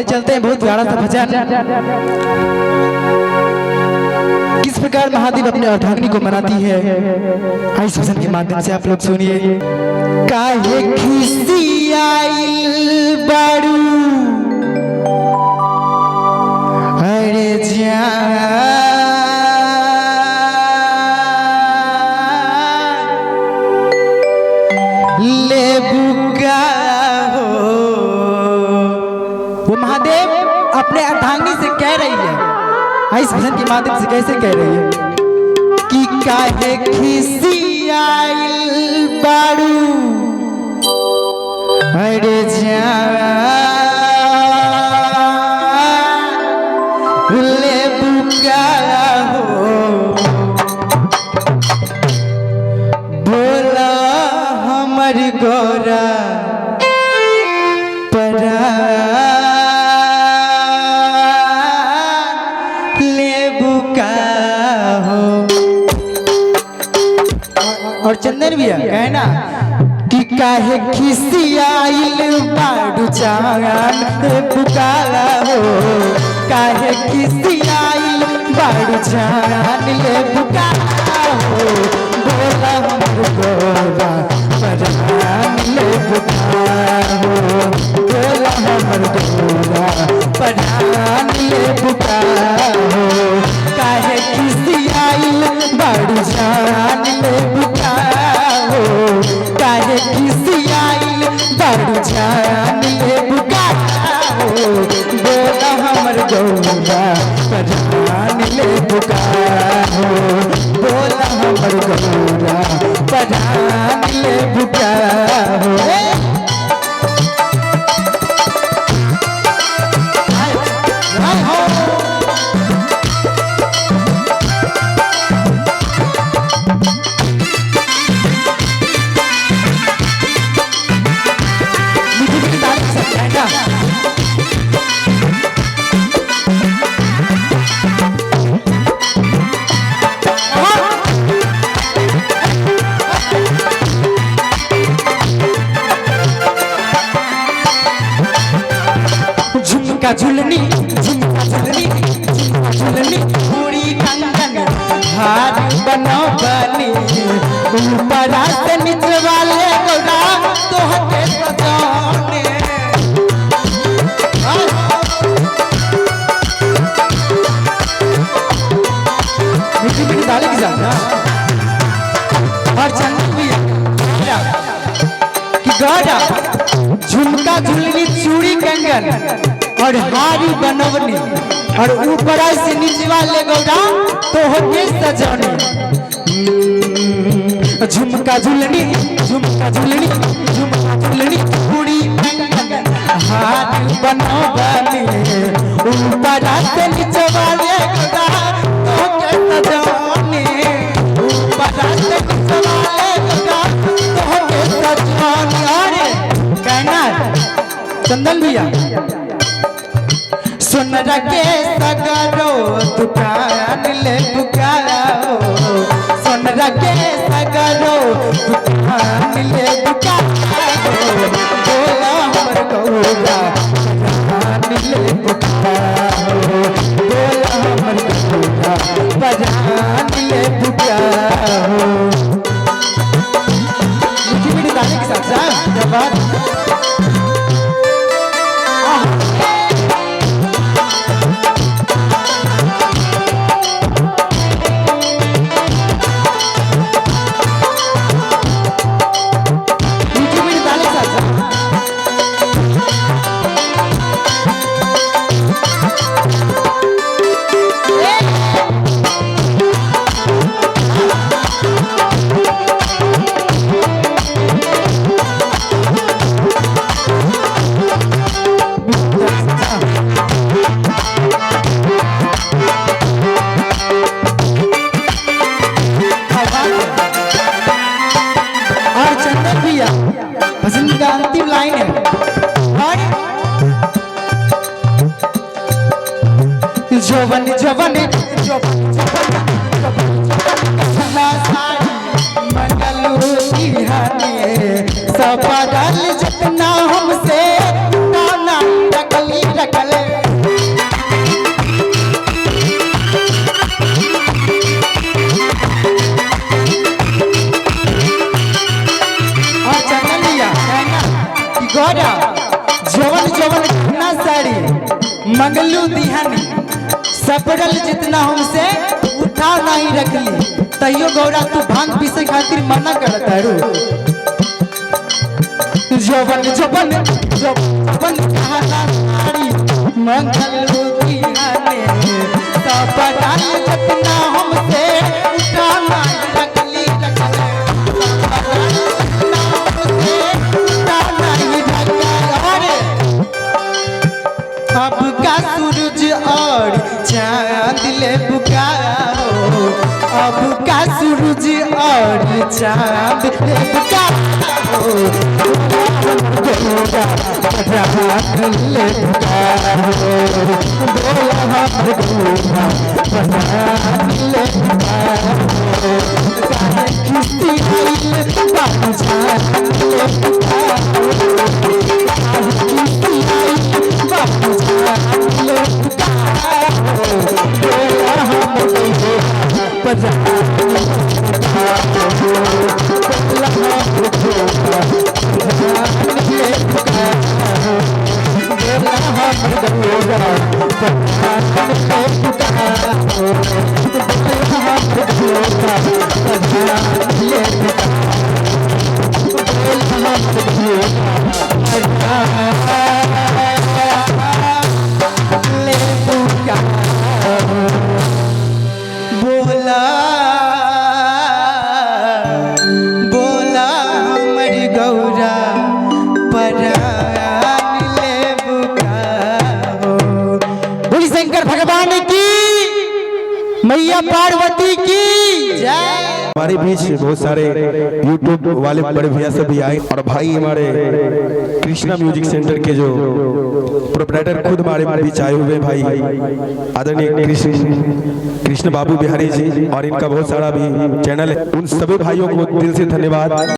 पढ़ने चलते हैं बहुत प्यारा सा भजन। किस प्रकार महादेव अपने अर्धांगिनी को मनाती है, इस भजन के माध्यम से आप लोग सुनिए। काहे खिसियाइल बारू अरे ले बुका हो। वो महादेव अपने अर्धांगिनी से कह रही है, इस भजन के माध्यम से कैसे कह रही है कि काहे खिसियाइल बारू अरे ले बुका हो। बोला हमर गोरा परा ले बुका हो। और चंदन भैया कहना कि काहे खिसियाइल बारू जान ले बुका हो। काहे खिसियाइल बारू जान ले बुका हो। बोला हमर गोरा परान ले बुका हो। बोला हमर गोरा परान ले बुका हो। काहे खिसियाइल बारू जान ले बुका हो। काहे खिसियाइल बारू जान ले बुका हो। बोला हमर गोरा परान ले बुका हो। बोला हमर गोरा परान ले बुका हो। झुमका झुलनी झुमका झुलनी झुमका झुलनी पूरी कंगन हाथ बनो बनी ऊपर से नीचे वाले गोरा तो हटे सजाने। मिट्टी मिट्टी डाले की जाना और चंदन भैया कि गोरा झुमका झुलनी चूड़ी कंगन और हारी बनवनी और ऊपर से नीचे वाले गौरा तो होके सजनी। झुमका झुलनी झुमका झुलनी झुमका झुलनी पूरी हारी बनवनी ऊपर से नीचे वाले गौरा तो होके सजनी। ऊपर से नीचे वाले गौरा तो होके सजनी। अरे कहना चंदन भैया सुनरा के सगरो दुकान ले बुकारा हो। सुनरा के सगरो दुकान ले बुकारा हो। बोला हमर गौरा परान ले बुकारा हो। बोला हमर गौरा परान ले बुकारा हो। मीठी मीठी दाने के साथ क्या बात। भजन का अंतिम लाइन है जवन जवन सब जितना हमसे रखली रखले जवन जवन ना साड़ी मंगलू दिहानी सपरल जितना हमसे उठा नहीं रखली तैयो गौरा तू भांग पीसे खातिर मना करता रू जवन जवन जवन कहना साड़ी मंगलू दिहानी सपरल जितना हमसे उठा नहीं रखली अब का सूरज और चांद ले बुकाओ अब का सूरज और चांद ले बुकाओ ले बोला हमारी गौरा परान ले बुकाओ। बोली शंकर भगवान की मैया पार्वती की जय। हमारे बीच बहुत सारे YouTube वाले बड़े भैया सब भी आए और भाई हमारे कृष्णा म्यूजिक सेंटर के जो प्रोप्राइटर खुद हमारे बीच आए हुए भाई आदरणीय कृष्ण बाबू बिहारी जी और इनका बहुत सारा भी चैनल है। उन सभी भाइयों को दिल से धन्यवाद।